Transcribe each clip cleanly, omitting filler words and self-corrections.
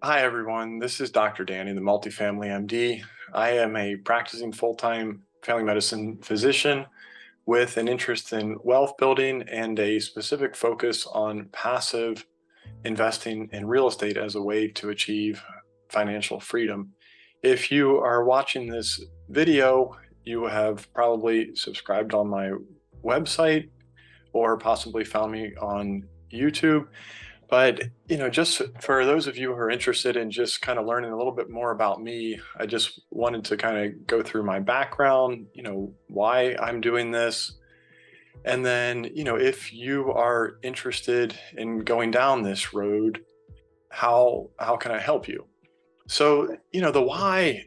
Hi, everyone. This is Dr. Danny, the Multifamily MD. I am a practicing full-time family medicine physician with an interest in wealth building and a specific focus on passive investing in real estate as a way to achieve financial freedom. If you are watching this video, you have probably subscribed on my website or possibly found me on YouTube. But, just for those of you who are interested in just kind of learning a little bit more about me, I just wanted to kind of go through my background, why I'm doing this. And then, if you are interested in going down this road, how can I help you? So, the why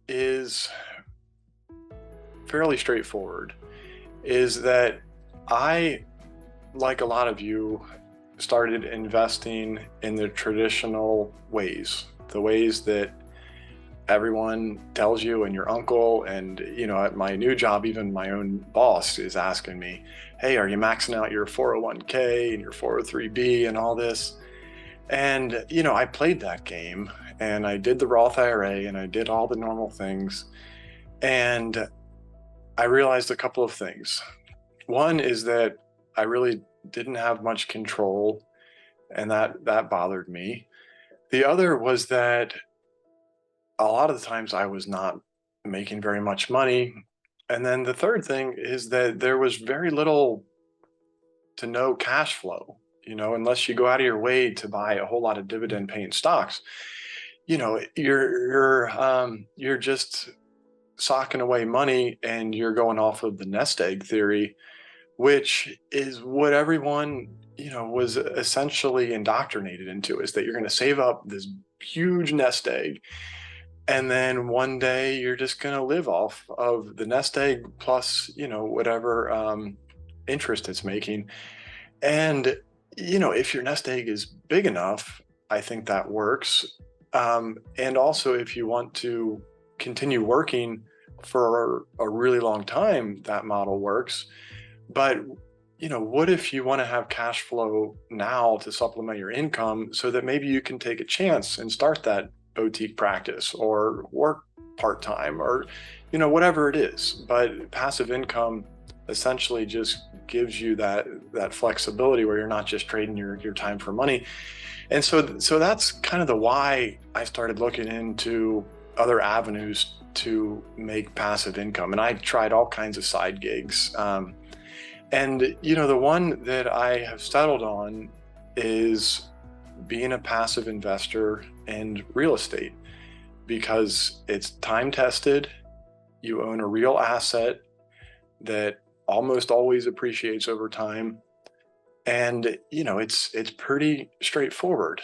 is fairly straightforward, is that I, like a lot of you, started investing in the traditional ways, the ways that everyone tells you and your uncle. And, at my new job, even my own boss is asking me, hey, are you maxing out your 401k and your 403b and all this? And, I played that game and I did the Roth IRA and I did all the normal things. And I realized a couple of things. One is that I really didn't have much control, and that bothered me. The other was that a lot of the times I was not making very much money. And then the third thing is that there was very little to no cash flow, unless you go out of your way to buy a whole lot of dividend paying stocks. You're just socking away money and you're going off of the nest egg theory, which is what everyone, was essentially indoctrinated into, is that you're going to save up this huge nest egg. And then one day you're just going to live off of the nest egg plus, whatever interest it's making. And, if your nest egg is big enough, I think that works. And also, if you want to continue working for a really long time, that model works. But, what if you want to have cash flow now to supplement your income so that maybe you can take a chance and start that boutique practice or work part-time or, whatever it is. But passive income essentially just gives you that flexibility where you're not just trading your time for money. And so that's kind of the why I started looking into other avenues to make passive income. And I tried all kinds of side gigs. And, the one that I have settled on is being a passive investor in real estate because it's time tested. You own a real asset that almost always appreciates over time. And, it's pretty straightforward.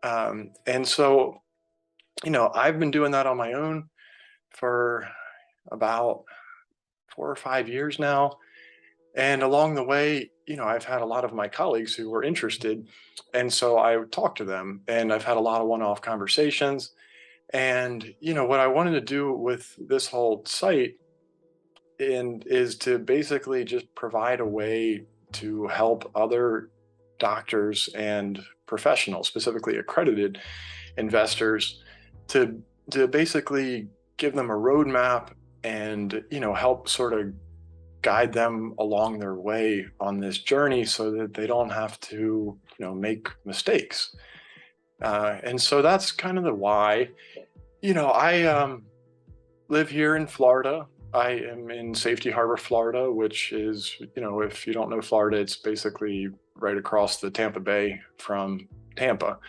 And so, I've been doing that on my own for about 4 or 5 years now. And along the way, I've had a lot of my colleagues who were interested. And so I would talk to them and I've had a lot of one-off conversations. And, what I wanted to do with this whole site is to basically just provide a way to help other doctors and professionals, specifically accredited investors, to basically give them a roadmap and, help sort of guide them along their way on this journey so that they don't have to, make mistakes. And so that's kind of the why. I live here in Florida. I am in Safety Harbor, Florida, which is, if you don't know Florida, it's basically right across the Tampa Bay from Tampa.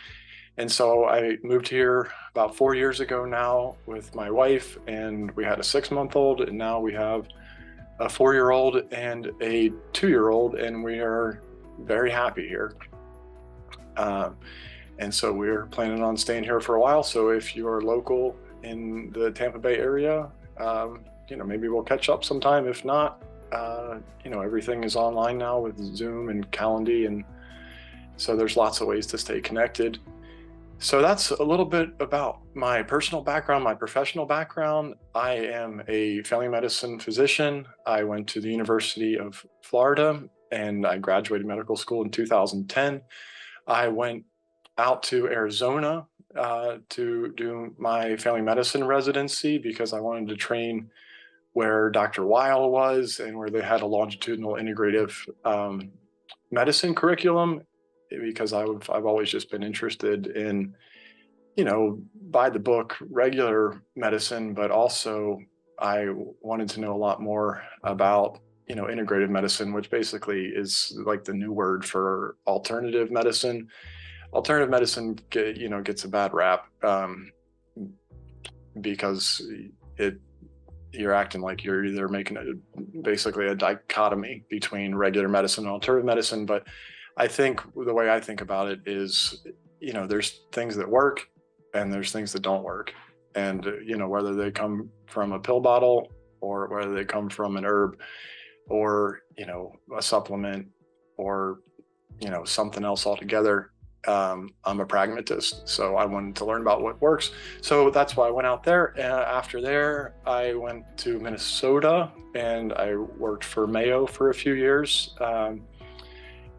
And so I moved here about 4 years ago now with my wife, and we had a 6-month-old, and now we have a 4-year-old and a 2-year-old, and we are very happy here. And so we're planning on staying here for a while. So if you're local in the Tampa Bay area, maybe we'll catch up sometime. If not, everything is online now with Zoom and Calendly, and so there's lots of ways to stay connected. So that's a little bit about my personal background, my professional background. I am a family medicine physician. I went to the University of Florida and I graduated medical school in 2010. I went out to Arizona to do my family medicine residency because I wanted to train where Dr. Weil was and where they had a longitudinal integrative medicine curriculum because I've always just been interested in, by the book regular medicine, but also I wanted to know a lot more about, integrative medicine, which basically is like the new word for alternative medicine. Alternative medicine, gets a bad rap because it you're acting like you're either making basically a dichotomy between regular medicine and alternative medicine. But I think the way I think about it is, there's things that work and there's things that don't work. And, whether they come from a pill bottle or whether they come from an herb or, a supplement or, something else altogether. I'm a pragmatist, so I wanted to learn about what works. So that's why I went out there. After there, I went to Minnesota and I worked for Mayo for a few years.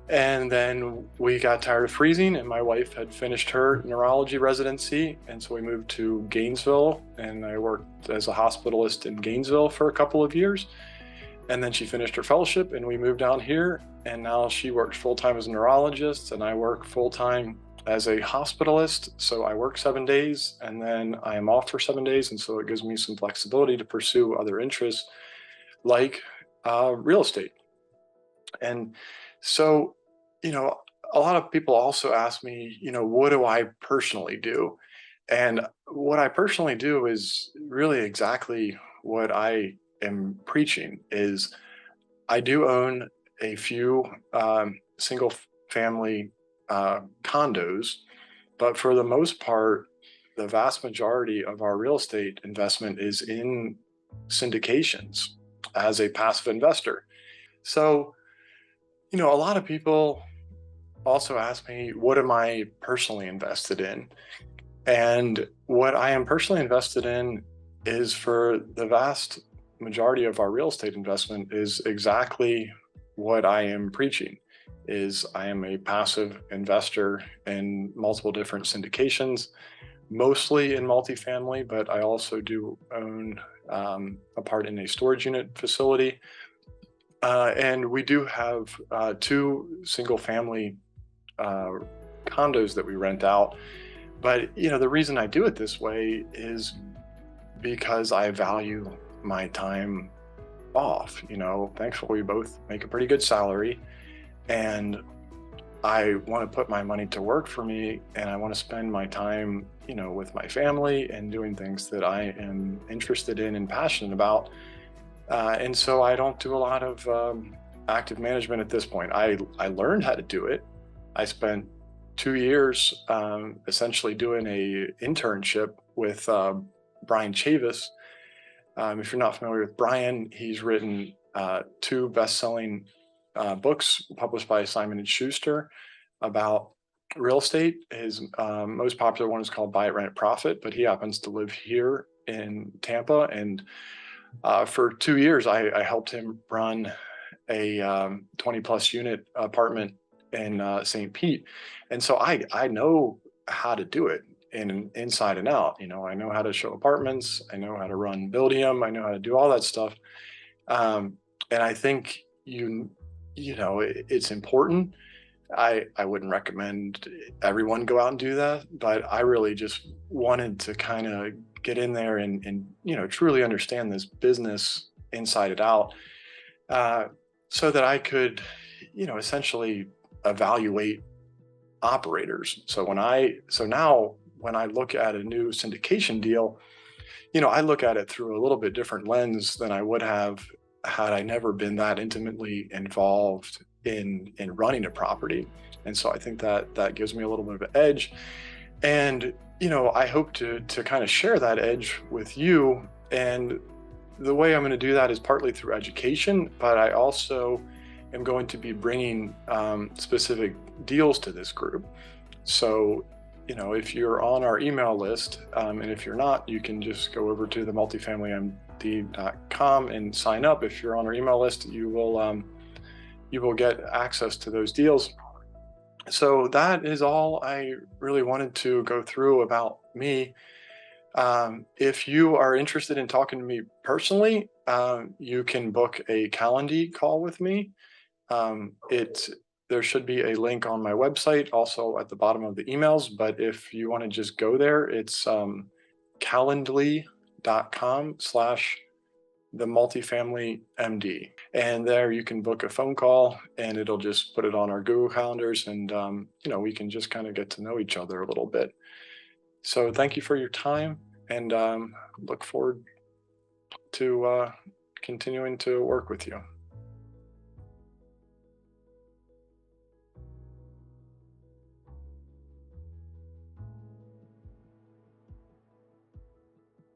And then we got tired of freezing, and my wife had finished her neurology residency. And so we moved to Gainesville, and I worked as a hospitalist in Gainesville for a couple of years. And then she finished her fellowship and we moved down here, and now she works full-time as a neurologist and I work full-time as a hospitalist. So I work 7 days and then I am off for 7 days. And so it gives me some flexibility to pursue other interests like real estate. And so, a lot of people also ask me, what do I personally do? And what I personally do is really exactly what I am preaching is I do own a few single family condos, but for the most part, the vast majority of our real estate investment is in syndications as a passive investor. So, a lot of people also ask me, what am I personally invested in? And what I am personally invested in is for the vast majority of our real estate investment is exactly what I am preaching is I am a passive investor in multiple different syndications, mostly in multifamily, but I also do own a part in a storage unit facility. And we do have two single family condos that we rent out. But, the reason I do it this way is because I value my time off. Thankfully we both make a pretty good salary, and I want to put my money to work for me, and I want to spend my time, with my family and doing things that I am interested in and passionate about. And so I don't do a lot of active management at this point. I learned how to do it. I spent 2 years essentially doing a internship with Brian Chavis. If you're not familiar with Brian, he's written 2 best-selling books published by Simon & Schuster about real estate. His most popular one is called Buy It, Rent It, Profit, but he happens to live here in Tampa. And for 2 years, I helped him run a 20-plus unit apartment in St. Pete. And so I know how to do it inside and out. I know how to show apartments. I know how to run Buildium. I know how to do all that stuff. And I think, it's important. I wouldn't recommend everyone go out and do that, but I really just wanted to kind of get in there and truly understand this business inside and out, so that I could, essentially evaluate operators. So now when I look at a new syndication deal, I look at it through a little bit different lens than I would have had I never been that intimately involved in running a property. And so I think that gives me a little bit of an edge. And, I hope to kind of share that edge with you. And the way I'm going to do that is partly through education, but I also am going to be bringing specific deals to this group. So, if you're on our email list, and if you're not, you can just go over to the multifamilymd.com and sign up. If you're on our email list, you will get access to those deals. So that is all I really wanted to go through about me. If you are interested in talking to me personally, you can book a Calendly call with me. It's There should be a link on my website, also at the bottom of the emails. But if you want to just go there, it's calendly.com/, the multifamily MD. And there you can book a phone call and it'll just put it on our Google calendars, and we can just kind of get to know each other a little bit. So thank you for your time, and look forward to continuing to work with you.